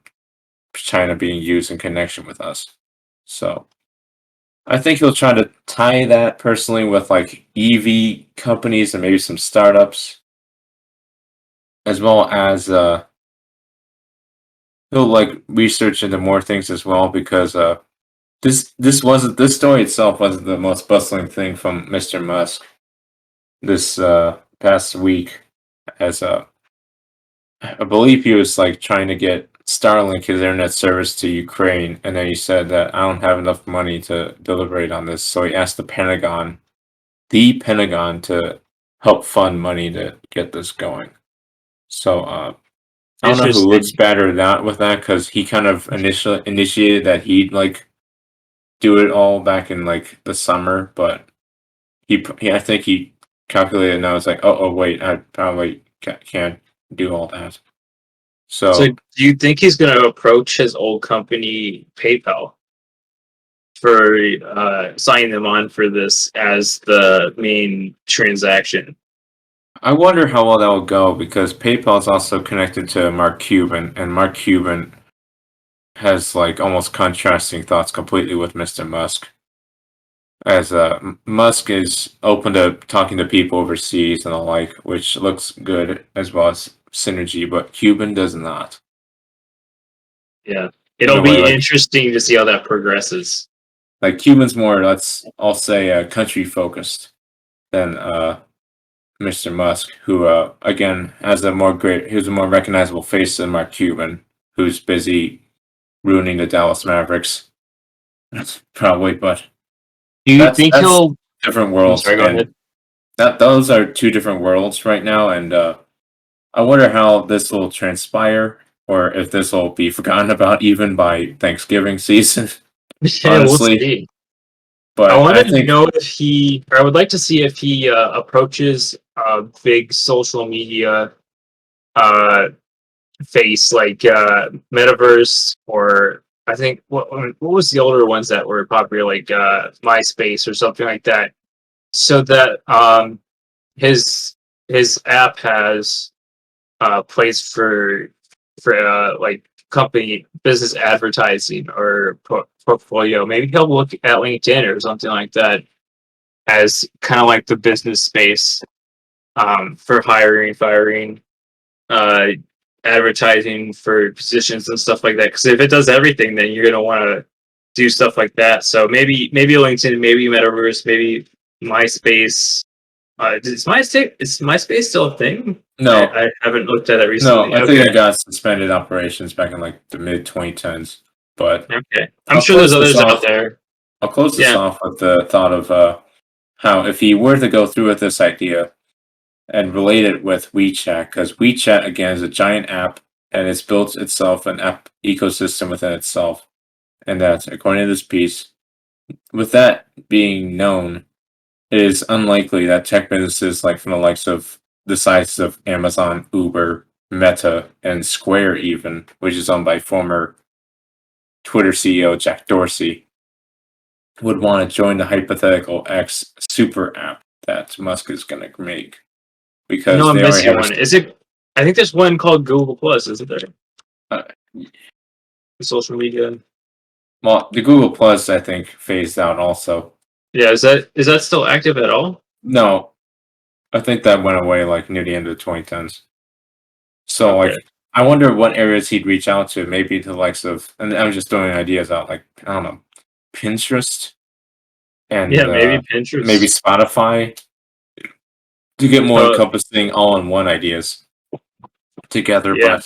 Speaker 2: China being used in connection with us. So I think he'll try to tie that personally with like EV companies and maybe some startups, as well as he'll like research into more things as well because this story itself wasn't the most bustling thing from Mr. Musk this past week, as I believe he was like trying to get Starlink his internet service to Ukraine, and then he said that I don't have enough money to deliberate on this, so he asked the Pentagon, to help fund money to get this going. So I don't know who looks
Speaker 3: Interesting.
Speaker 2: better that with that because he kind of initially initiated that he'd like do it all back in like the summer, but he I think he calculated now it's like oh wait I probably can't do all that.
Speaker 3: So,
Speaker 2: So
Speaker 3: do you think he's going to approach his old company PayPal for signing them on for this as the main transaction?
Speaker 2: I wonder how well that will go because PayPal is also connected to Mark Cuban, and Mark Cuban has like almost contrasting thoughts completely with Mr. Musk. As Musk is open to talking to people overseas and the like, which looks good as well as synergy, but Cuban does not.
Speaker 3: Yeah,
Speaker 2: In
Speaker 3: it'll
Speaker 2: a way,
Speaker 3: be interesting to see how that progresses.
Speaker 2: like Cuban's more, I'll say, country focused than Mr. Musk, who again he was a more recognizable face than Mark Cuban, who's busy ruining the Dallas Mavericks. Probably, but
Speaker 3: Do you think
Speaker 2: that's
Speaker 3: he'll?
Speaker 2: different
Speaker 3: I'm
Speaker 2: worlds,
Speaker 3: sorry. Go
Speaker 2: and
Speaker 3: ahead.
Speaker 2: that those are two different worlds right now, and I wonder how this will transpire, or if this will be forgotten about even by Thanksgiving season.
Speaker 3: Yeah, we'll
Speaker 2: Honestly,
Speaker 3: see. I
Speaker 2: but
Speaker 3: want
Speaker 2: I
Speaker 3: to
Speaker 2: think
Speaker 3: know if he, or I would like to see if he approaches a big social media uh, face like Metaverse, or I think what was the older ones that were popular, like MySpace or something like that, so that his his app has place for like company business advertising or portfolio. Maybe he'll look at LinkedIn or something like that as kind of like the business space for hiring, firing, uh, advertising for positions and stuff like that. Because if it does everything, then you're gonna want to do stuff like that. So maybe LinkedIn, maybe Metaverse, maybe MySpace. Is MySpace still a thing? I,
Speaker 2: no,
Speaker 3: I haven't looked at it
Speaker 2: no,
Speaker 3: recently.
Speaker 2: I think
Speaker 3: Okay,
Speaker 2: I got suspended operations back in like the mid 2010s. But
Speaker 3: okay. I'm
Speaker 2: I'll
Speaker 3: sure there's
Speaker 2: close this
Speaker 3: others out
Speaker 2: off.
Speaker 3: there.
Speaker 2: I'll close this
Speaker 3: Yeah.
Speaker 2: off with the thought of how if he were to go through with this idea and relate it with WeChat, because WeChat again is a giant app and it's built itself an app ecosystem within itself, and that according to this piece, with that being known, it is unlikely that tech businesses like from the likes of the size of Amazon, Uber, Meta, and Square even, which is owned by former Twitter CEO Jack Dorsey, would want to join the hypothetical X super app that Musk is going to make
Speaker 3: I know
Speaker 2: because
Speaker 3: I'm
Speaker 2: they already
Speaker 3: missing
Speaker 2: have
Speaker 3: one. Is it? I think there's one called Google Plus, isn't there?
Speaker 2: a
Speaker 3: Social media.
Speaker 2: well, the Google Plus I think phased out also.
Speaker 3: Yeah, is that still active at all?
Speaker 2: No, I think that went away like near the end of the 2010s. So
Speaker 3: Okay.
Speaker 2: like, I wonder what areas he'd reach out to. Maybe to the likes of, and I'm just throwing ideas out. Like I don't know, Pinterest
Speaker 3: Yeah,
Speaker 2: and
Speaker 3: maybe
Speaker 2: maybe
Speaker 3: Pinterest.
Speaker 2: Spotify to get more
Speaker 3: Uh,
Speaker 2: encompassing all-in-one ideas together.
Speaker 3: yeah,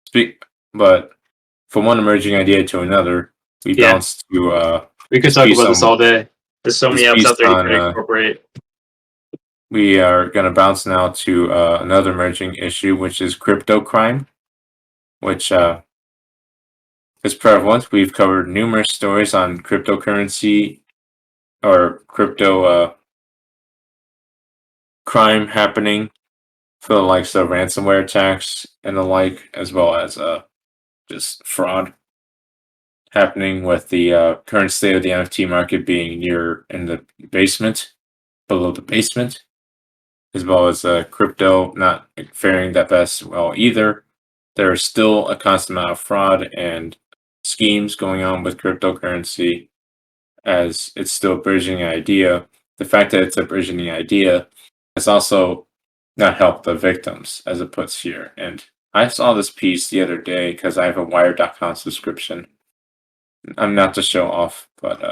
Speaker 2: Speak, but from one emerging idea to another, we
Speaker 3: yeah.
Speaker 2: bounced to
Speaker 3: We could
Speaker 2: this
Speaker 3: talk
Speaker 2: piece
Speaker 3: about this
Speaker 2: on
Speaker 3: all day. There's so many
Speaker 2: this
Speaker 3: apps
Speaker 2: piece
Speaker 3: out there you
Speaker 2: on
Speaker 3: can incorporate.
Speaker 2: we are going to bounce now to another emerging issue, which is cryptocrime, which is prevalent. We've covered numerous stories on cryptocurrency or crypto crime happening for the likes of ransomware attacks and the like, as well as just fraud happening with the current state of the NFT market being near in the basement, below the basement, as well as crypto not faring that best well either. There is still a constant amount of fraud and schemes going on with cryptocurrency as it's still a burgeoning idea. The fact that it's a burgeoning idea has also not helped the victims, as it puts here. And I saw this piece the other day because I have a Wired.com subscription. I'm not to show off, but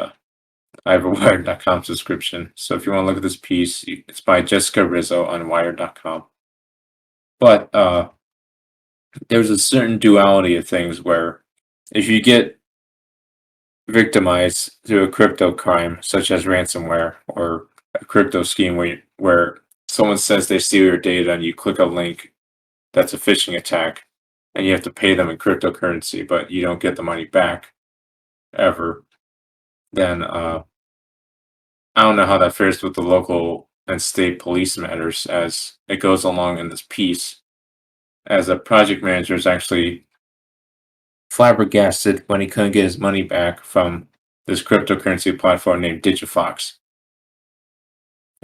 Speaker 2: I have a Wired.com subscription. So if you want to look at this piece, it's by Jessica Rizzo on Wired.com. But there's a certain duality of things where if you get victimized through a crypto crime, such as ransomware or a crypto scheme where someone says they steal your data and you click a link that's a phishing attack and you have to pay them in cryptocurrency, but you don't get the money back ever, then I don't know how that fares with the local and state police matters as it goes along in this piece. As a project manager is actually flabbergasted when he couldn't get his money back from this cryptocurrency platform named Digifox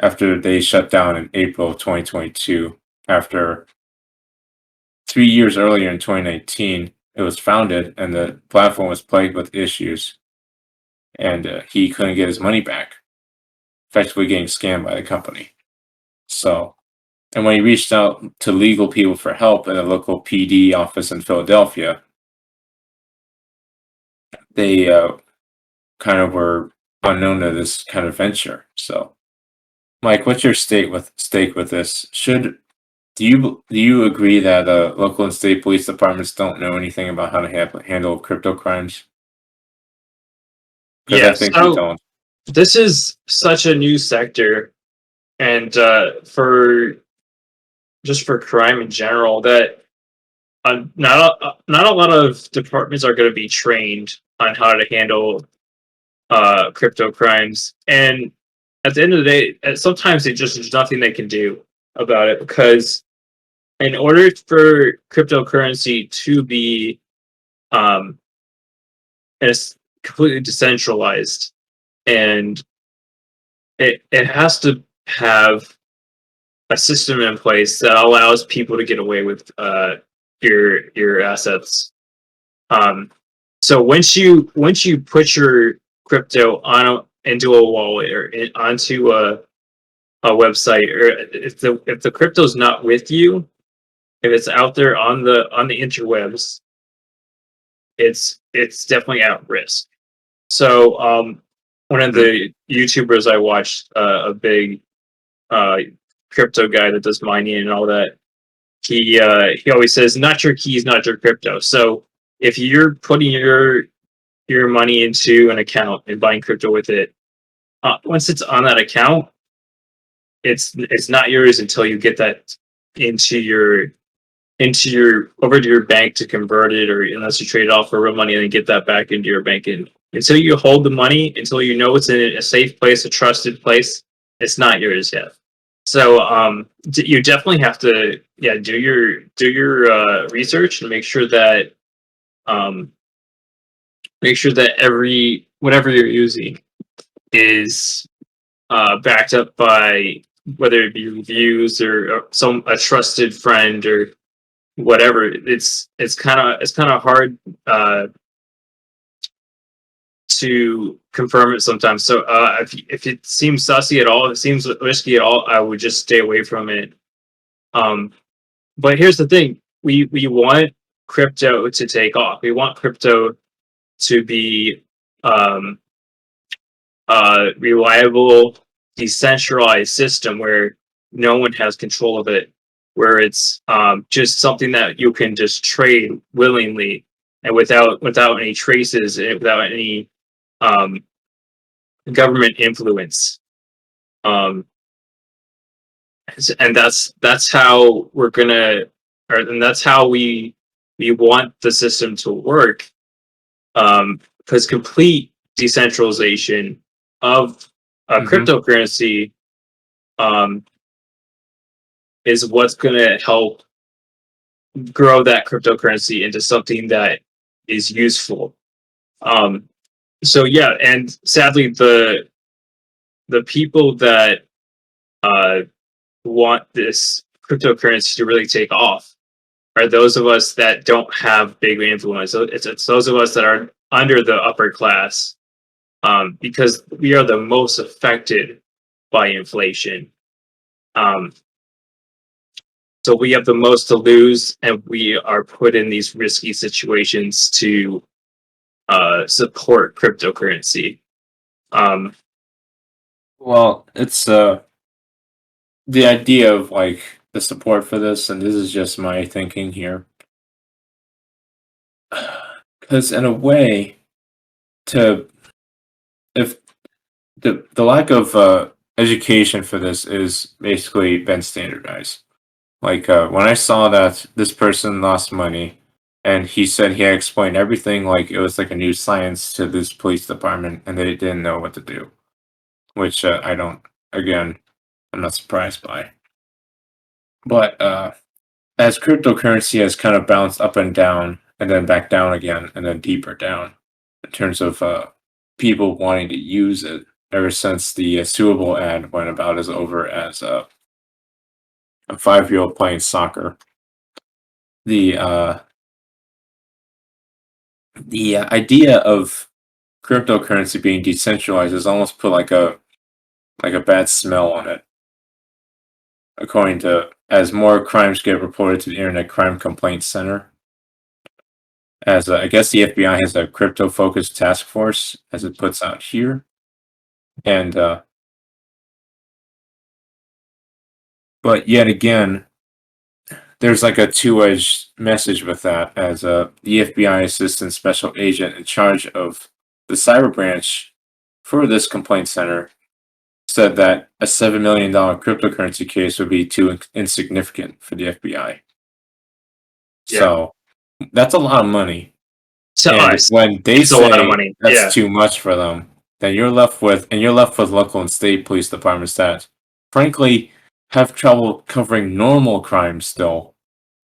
Speaker 2: after they shut down in April of 2022. After 3 years earlier in 2019, it was founded and the platform was plagued with issues, and he couldn't get his money back, effectively getting scammed by the company. So, and when he reached out to legal people for help in a local PD office in Philadelphia, they kind of were unknown to this kind of venture. So, Mike, what's your stake with this? Do you agree that local and state police departments don't know anything about how to handle crypto crimes? Because I
Speaker 3: Yeah,
Speaker 2: think they
Speaker 3: so
Speaker 2: don't.
Speaker 3: this is such a new sector, and for just for crime in general, that not a lot of departments are going to be trained on how to handle crypto crimes. And at the end of the day, sometimes there's nothing they can do about it, because in order for cryptocurrency to be um, completely decentralized, and it has to have a system in place that allows people to get away with your assets. Um, so once you put your crypto into a wallet or onto a website, or if the crypto's not with you, if it's out there on the interwebs, it's definitely at risk. So one of
Speaker 2: Mhm.
Speaker 3: the YouTubers I watched, a big uh, crypto guy that does mining and all that, he always says, "Not your keys, not your crypto." So if you're putting your money into an account and buying crypto with it, once it's on that account, it's not yours until you get that into your over to your bank to convert it, or unless you trade it off for real money and then get that back into your bank. And until you hold the money, until you know it's in a safe place, a trusted place, it's not yours yet. So you definitely have to, yeah, do your research and um, make sure that every whatever you're using is backed up by, whether it be reviews or some a trusted friend or whatever. It's kind of hard to confirm it sometimes. So if it seems sussy at all, if it seems risky at all, I would just stay away from it. But here's the thing: we want crypto to take off. We want crypto to be reliable, decentralized system where no one has control of it, where it's just something that you can just trade willingly and without any traces and without any um, government influence. Um, and that's how we're gonna, and that's how we want the system to work. Because complete decentralization of cryptocurrency is what's going to help grow that cryptocurrency into something that is useful. So yeah, and sadly, the people that want this cryptocurrency to really take off are those of us that don't have big influence. So it's those of us that are under the upper class, because we are the most affected by inflation. So we have the most to lose, and we are put in these risky situations to support cryptocurrency.
Speaker 2: Well, it's the idea of like the support for this, and this is just my thinking here. Because in a way, if the lack of education for this is basically been standardized. Like when I saw that this person lost money, and he said he had explained everything like it was like a new science to this police department, and they didn't know what to do, which I don't. Again, I'm not surprised by. But as cryptocurrency has kind of bounced up and down, and then back down again, and then deeper down, in terms of people wanting to use it, ever since the suable ad went about as over as a 5-year-old playing soccer. The idea of cryptocurrency being decentralized has almost put like a bad smell on it. According to as more crimes get reported to the Internet Crime Complaint Center, as I guess the FBI has a crypto-focused task force, as it puts out here, and but yet again, there's like a two-edged message with that, as the FBI assistant special agent in charge of the cyber branch for this complaint center said that a $7 million cryptocurrency case would be too insignificant for the FBI.
Speaker 3: Yeah.
Speaker 2: So that's a lot of money.
Speaker 3: To
Speaker 2: And
Speaker 3: us,
Speaker 2: when they
Speaker 3: it's a
Speaker 2: say
Speaker 3: lot of money.
Speaker 2: that's
Speaker 3: Yeah.
Speaker 2: too much for them, then you're left with local and state police departments that, frankly, have trouble covering normal crimes still.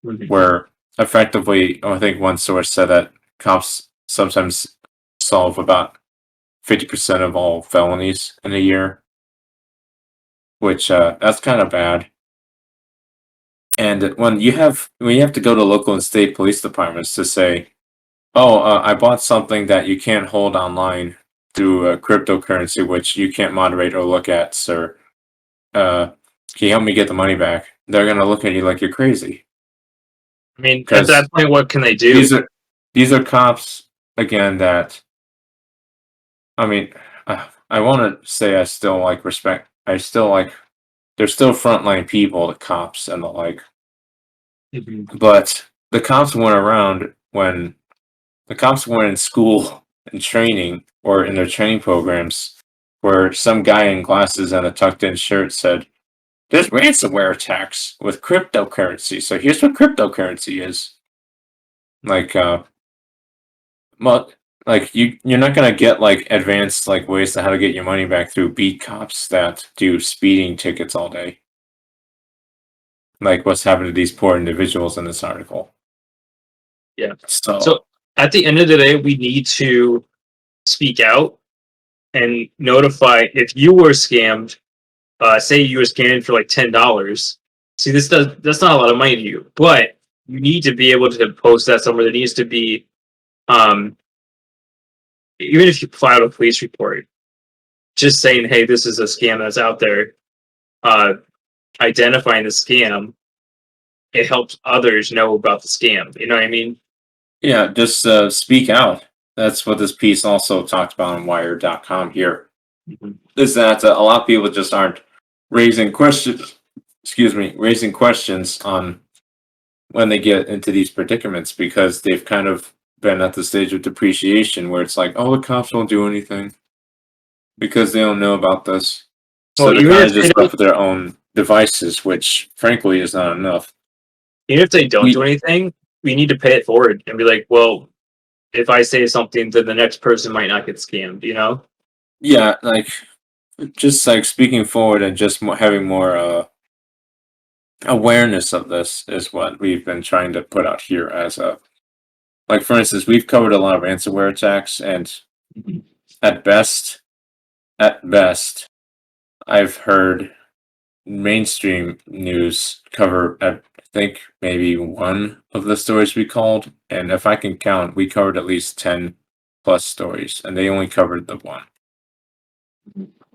Speaker 3: Mhm.
Speaker 2: Where effectively, I think one source said that cops sometimes solve about 50% of all felonies in a year, which that's kind of bad. And when you have to go to local and state police departments to say, "Oh, I bought something that you can't hold online through cryptocurrency, which you can't moderate or look at, sir. Can you help me get the money back?" They're gonna look at you like you're crazy.
Speaker 3: I mean, at
Speaker 2: Because
Speaker 3: that point, what can they do?
Speaker 2: these are cops again that, I mean, I want to say I still like respect. I still like, they're still frontline people, the cops and the like.
Speaker 3: Mhm.
Speaker 2: But the cops weren't around when the cops weren't in school and training or in their training programs, where some guy in glasses and a tucked-in shirt said, "There's ransomware attacks with cryptocurrency. So here's what cryptocurrency is." Like, well, like you're not gonna get like advanced like ways to how to get your money back through beat cops that do speeding tickets all day. Like what's happened to these poor individuals in this article.
Speaker 3: Yeah.
Speaker 2: So
Speaker 3: So at the end of the day, we need to speak out and notify if you were scammed. Say you were scammed for like $10. See, that's not a lot of money to you, but you need to be able to post that somewhere. There needs to be um, even if you file a police report, just saying, "Hey, this is a scam that's out there," uh, identifying the scam, it helps others know about the scam. You know what I mean?
Speaker 2: Yeah, just speak out. That's what this piece also talked about on Wired.com here.
Speaker 3: Mhm.
Speaker 2: Is that a lot of people just aren't raising questions. Excuse me, raising questions on when they get into these predicaments because they've kind of been at the stage of depreciation where it's like, oh, the cops won't do anything because they don't know about this. So
Speaker 3: Well,
Speaker 2: they're kind of just left with their own devices, which frankly is not enough.
Speaker 3: even if they don't do
Speaker 2: We,
Speaker 3: anything, we need to pay it forward and be like, well, if I say something, then the next person might not get scammed. You know?
Speaker 2: yeah, like just like speaking forward and just having more awareness of this is what we've been trying to put out here as a like for instance we've covered a lot of ransomware attacks and
Speaker 3: Mhm.
Speaker 2: at best I've heard mainstream news cover I think maybe one of the stories we called, and if I can count we covered at least 10 plus stories and they only covered the one,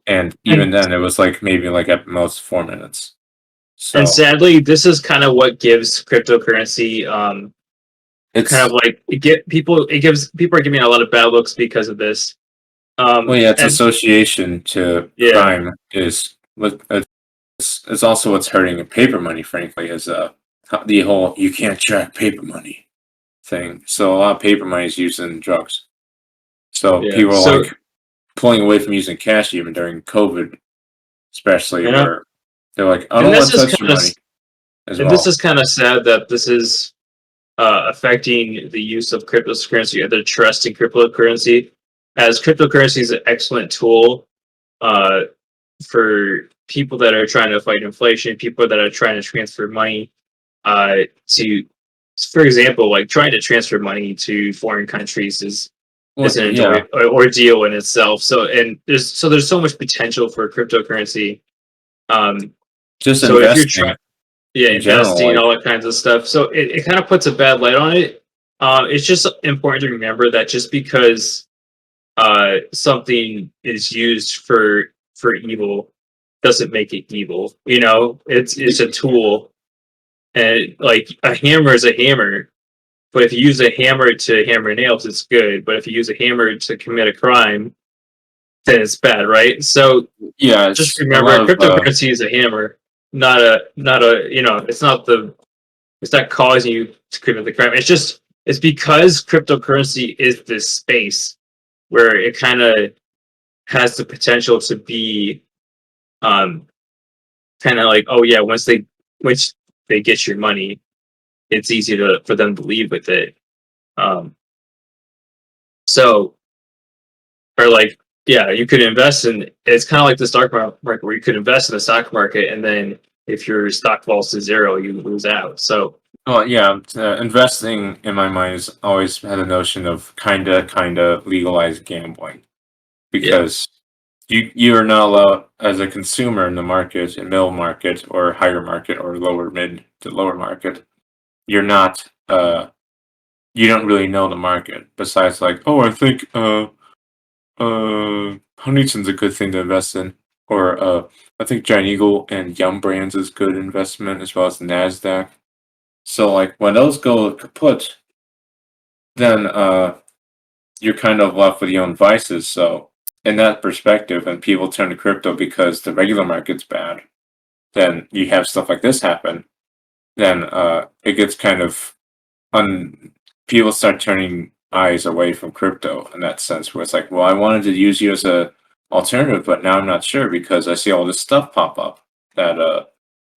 Speaker 2: and even
Speaker 3: And
Speaker 2: then it was like maybe like at most 4 minutes.
Speaker 3: and
Speaker 2: So
Speaker 3: sadly, this is kind of what gives cryptocurrency kind of
Speaker 2: it's
Speaker 3: like it gives people are giving a lot of bad looks because of this.
Speaker 2: well, yeah, its
Speaker 3: And
Speaker 2: association to
Speaker 3: yeah,
Speaker 2: crime is what it's also what's hurting paper money, frankly, is the whole you can't track paper money thing. So a lot of paper money is used in drugs. So
Speaker 3: yeah.
Speaker 2: people are
Speaker 3: So
Speaker 2: like pulling away from using cash even during COVID, especially
Speaker 3: you know,
Speaker 2: where they're like, I
Speaker 3: and
Speaker 2: don't
Speaker 3: this
Speaker 2: want to
Speaker 3: is
Speaker 2: touch your
Speaker 3: kind of
Speaker 2: money as
Speaker 3: and this
Speaker 2: well.
Speaker 3: is kind of sad that this is affecting the use of cryptocurrency or the trust in cryptocurrency, as cryptocurrency is an excellent tool uh, for people that are trying to fight inflation, people that are trying to transfer money to, for example, like trying to transfer money to foreign countries is
Speaker 2: Well,
Speaker 3: an
Speaker 2: yeah,
Speaker 3: ordeal in itself. So and there's so much potential for cryptocurrency. Um,
Speaker 2: just
Speaker 3: so if you're trying,
Speaker 2: investing
Speaker 3: yeah,
Speaker 2: in general,
Speaker 3: investing and
Speaker 2: like
Speaker 3: all that kinds of stuff, so it kind of puts a bad light on it. It's just important to remember that just because something is used for evil doesn't make it evil. You know, it's a tool, and like a hammer is a hammer. But if you use a hammer to hammer nails, it's good. But if you use a hammer to commit a crime, then it's bad, right? So
Speaker 2: yeah,
Speaker 3: just
Speaker 2: it's a lot
Speaker 3: remember,
Speaker 2: of
Speaker 3: cryptocurrency is a hammer, not a you know, it's not causing you to commit the crime. It's because cryptocurrency is this space where it kind of has the potential to be um kind of like, oh yeah, once they get your money, it's easy to for them to leave with it. Um, so or like yeah, you could invest in it's kind of like the stock market where you could invest in the stock market and then if your stock falls to zero, you lose out. So
Speaker 2: well, yeah, investing in my mind has always had a notion of kinda legalized gambling
Speaker 3: yeah,
Speaker 2: because you are not allowed as a consumer in the market, in middle market or higher market or lower mid to lower market. You're not you don't really know the market besides like, oh, I think Huntington's a good thing to invest in, or I think Giant Eagle and Yum Brands is good investment as well as the Nasdaq. So like when those go kaput, then you're kind of left with your own vices. So in that perspective, and people turn to crypto because the regular market's bad, then you have stuff like this happen. Then it gets kind of people start turning eyes away from crypto in that sense, where it's like, well, I wanted to use you as a alternative, but now I'm not sure because I see all this stuff pop up that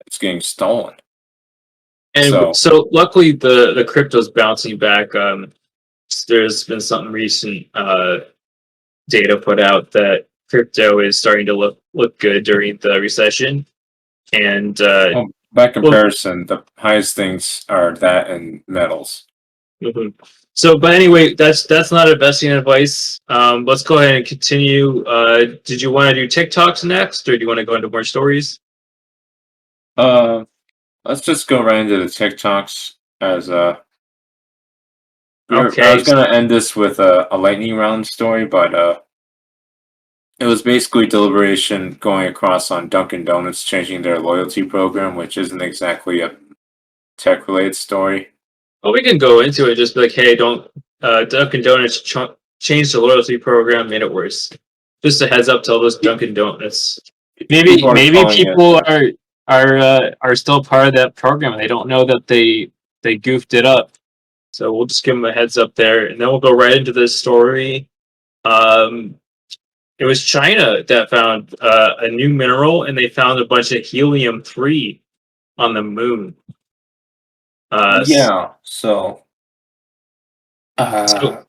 Speaker 2: it's getting stolen.
Speaker 3: and
Speaker 2: So
Speaker 3: so luckily the crypto's bouncing back. There's been some recent data put out that crypto is starting to look good during the recession, and
Speaker 2: by
Speaker 3: well,
Speaker 2: comparison, the highest things are that and metals.
Speaker 3: mhm. So, but anyway, that's not investing advice. Let's go ahead and continue. Did you want to do TikToks next, or do you want to go into more stories?
Speaker 2: Uh, let's just go right into the TikToks as I
Speaker 3: Okay.
Speaker 2: was gonna end this with a lightning round story, but it was basically deliberation going across on Dunkin' Donuts changing their loyalty program, which isn't exactly a tech-related story.
Speaker 3: Well, we can go into it. Just be like, hey, don't Dunkin' Donuts change the loyalty program, made it worse. Just a heads up to all those Dunkin' Donuts. Maybe
Speaker 2: People are
Speaker 3: maybe
Speaker 2: calling
Speaker 3: people
Speaker 2: it.
Speaker 3: are still part of that program and they don't know that they goofed it up. So we'll just give them a heads up there, and then we'll go right into this story. Um, it was China that found a new mineral, and they found a bunch of helium-3 on the moon.
Speaker 2: Yeah. So.
Speaker 3: So,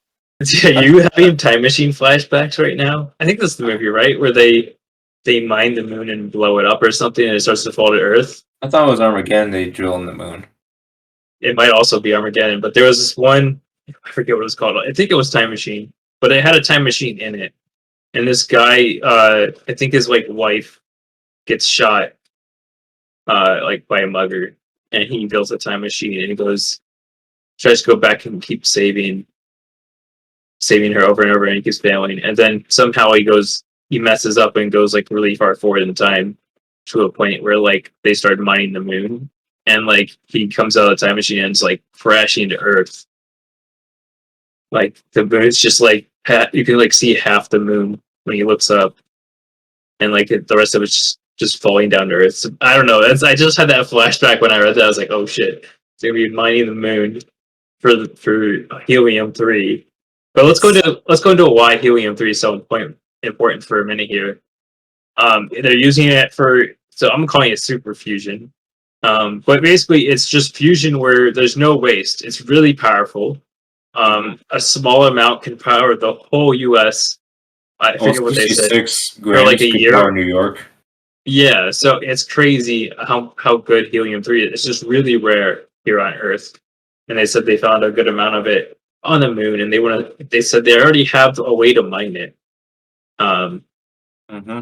Speaker 3: yeah, you having time machine flashbacks right now? I think that's the movie, right? Where they mine the moon and blow it up or something, and it starts to fall to Earth.
Speaker 2: I thought it was Armageddon. They drill in the moon.
Speaker 3: It might also be Armageddon, but there was this one. I forget what it was called. I think it was Time Machine, but it had a time machine in it. And this guy, I think his like wife gets shot, like by a mugger, and he builds a time machine and he tries to go back and keep saving her over and over, and he keeps failing. And then somehow he messes up and goes like really far forward in time to a point where like they start mining the moon, and like he comes out of the time machine and it's like crashing to Earth. Like the moon's just like you can like see half the moon when he looks up, and like the rest of it's just falling down to Earth. So, I don't know. I just had that flashback when I read that. I was like, oh shit, it's gonna be mining the moon for helium-3. But let's go into why helium-3 is so important for a minute here. They're using it so I'm calling it super fusion. But basically, it's just fusion where there's no waste. It's really powerful. A small amount can power the whole U.S. I forget what they said.
Speaker 2: 66
Speaker 3: For
Speaker 2: grams
Speaker 3: like a
Speaker 2: could
Speaker 3: year.
Speaker 2: power New York.
Speaker 3: Yeah, so it's crazy how good helium-3 is. It's just really rare here on Earth. And they said they found a good amount of it on the moon, and they said they already have a way to mine it.
Speaker 2: Mm-hmm.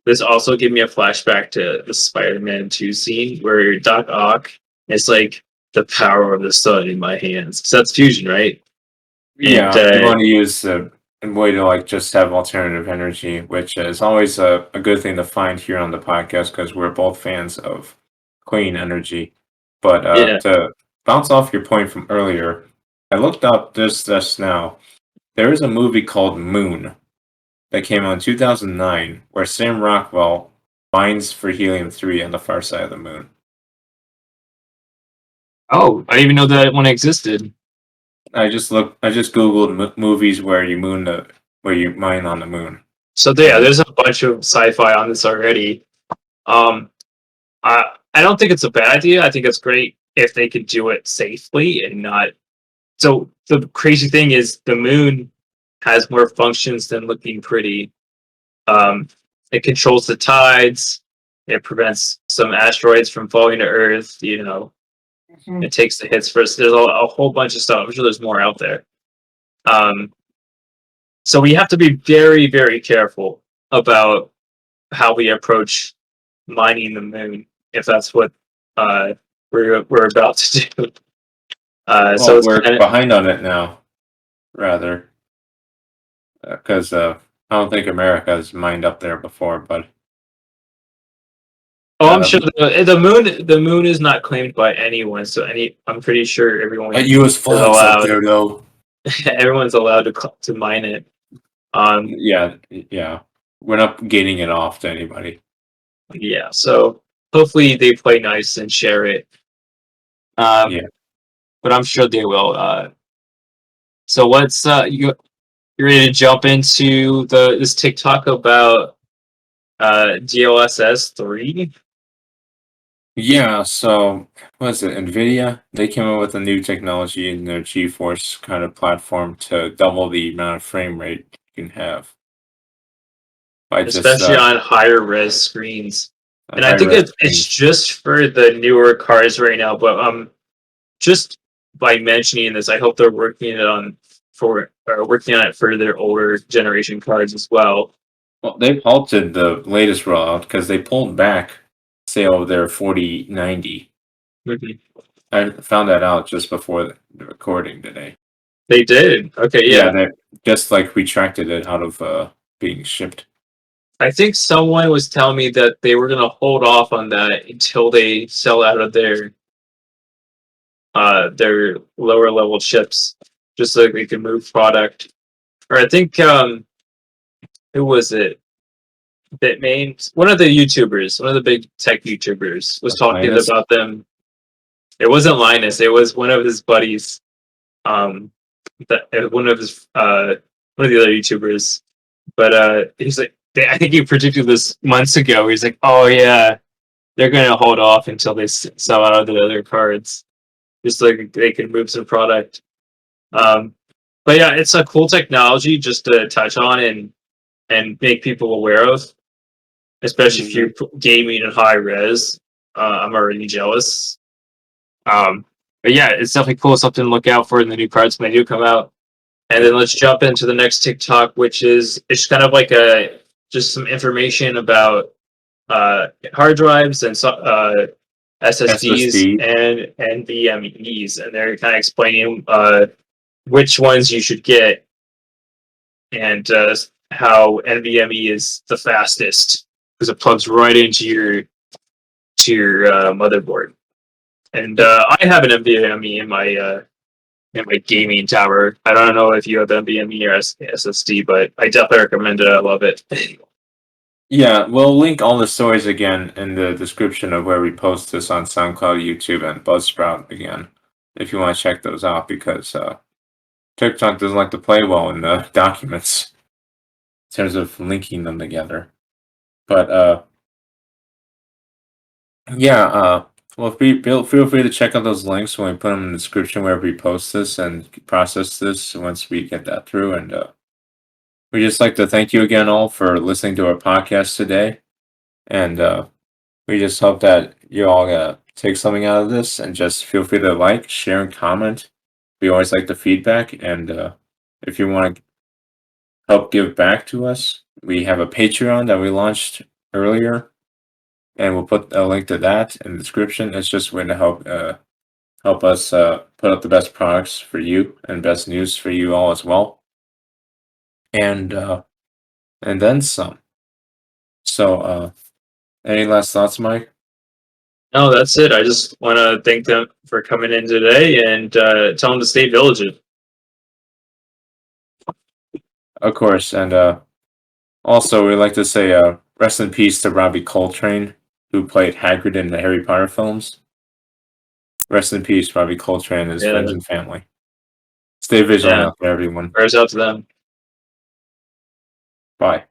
Speaker 3: This also gave me a flashback to the Spider-Man 2 scene where Doc Ock is like the power of the sun in my hands. So that's fusion, right?
Speaker 2: Yeah,
Speaker 3: And
Speaker 2: you want to use a way to like just have alternative energy, which is always a good thing to find here on the podcast because we're both fans of clean energy. But
Speaker 3: yeah,
Speaker 2: to bounce off your point from earlier, I looked up this just now. There is a movie called Moon that came out in 2009 where Sam Rockwell mines for helium-3 on the far side of the moon.
Speaker 3: oh, I didn't even know that one existed.
Speaker 2: I just googled movies where you mine on the moon.
Speaker 3: So yeah, there's a bunch of sci-fi on this already. Um, I don't think it's a bad idea. I think it's great if they could do it safely and not. So the crazy thing is the moon has more functions than looking pretty. Um, it controls the tides. It prevents some asteroids from falling to Earth. It takes the hits first. There's a whole bunch of stuff. I'm sure there's more out there. So we have to be very, very careful about how we approach mining the moon, if that's what we're about to do. So it's
Speaker 2: We're
Speaker 3: kind of.
Speaker 2: behind on it now, rather, because I don't think America has mined up there before. But
Speaker 3: Oh, I'm sure the moon is not claimed by anyone. So I'm pretty sure everyone
Speaker 2: U.S.
Speaker 3: is
Speaker 2: flags up
Speaker 3: allowed.
Speaker 2: there, though.
Speaker 3: Everyone's allowed to mine it.
Speaker 2: Yeah, we're not gating it off to anybody.
Speaker 3: Yeah. So hopefully they play nice and share it.
Speaker 2: Yeah.
Speaker 3: But I'm sure they will. So what's you ready to jump into this TikTok about DLSS 3?
Speaker 2: Yeah, so what is it? NVIDIA? They came up with a new technology in their GeForce kind of platform to double the amount of frame rate you can have by just
Speaker 3: Especially on higher res screens. And I think
Speaker 2: high-res
Speaker 3: it's
Speaker 2: screens.
Speaker 3: just for the newer cars right now, but just by mentioning this, I hope they're working on it for their older generation cars as well.
Speaker 2: Well, they've halted the latest rollout because they pulled back sale of their 4090.
Speaker 3: Mhm.
Speaker 2: I found that out just before the recording today.
Speaker 3: They did. Okay, yeah.
Speaker 2: They just like retracted it out of being shipped.
Speaker 3: I think someone was telling me that they were gonna hold off on that until they sell out of their lower level chips, just so they can move product. Or I think who was it? Bitmain, one of the YouTubers, one of the big tech YouTubers, was talking
Speaker 2: Linus?
Speaker 3: about them. It wasn't Linus. It was one of his buddies. Um, one of his one of the other YouTubers. But he's like, I think he predicted this months ago. He's like, oh yeah, they're gonna hold off until they sell out of the other cards, just so they can move some product. Um, but yeah, it's a cool technology just to touch on and make people aware of, especially if you're gaming in high res. I'm already jealous. But yeah, it's definitely cool. Something to look out for in the new cards when they do come out. And then let's jump into the next TikTok, which is it's kind of like just some information about hard drives and SSDs
Speaker 2: SSD.
Speaker 3: and NVMe's, and they're kind of explaining which ones you should get and how NVMe is the fastest because it plugs right into your motherboard. And I have an NVMe in my gaming tower. I don't know if you have NVMe or SSD, but I definitely recommend it. I love it.
Speaker 2: Yeah, we'll link all the stories again in the description of where we post this on SoundCloud, YouTube, and Buzzsprout again, if you want to check those out, because TikTok doesn't like to play well in the documents in terms of linking them together. But yeah, well, feel free to check out those links when we put them in the description wherever we post this and process this once we get that through. And we just like to thank you again all for listening to our podcast today. And we just hope that you all take something out of this and just feel free to like, share, and comment. We always like the feedback. And if you want to help give back to us, we have a Patreon that we launched earlier. And we'll put a link to that in the description. It's just a way to help us put up the best products for you and best news for you all as well. And then some. So any last thoughts, Mike?
Speaker 3: No, that's it. I just want to thank them for coming in today and tell them to stay vigilant.
Speaker 2: Of course. And also we'd like to say rest in peace to Robbie Coltrane, who played Hagrid in the Harry Potter films. Rest in peace, Robbie Coltrane and his friends and family. Stay vigilant out there, everyone.
Speaker 3: Prayers out to them.
Speaker 2: Bye.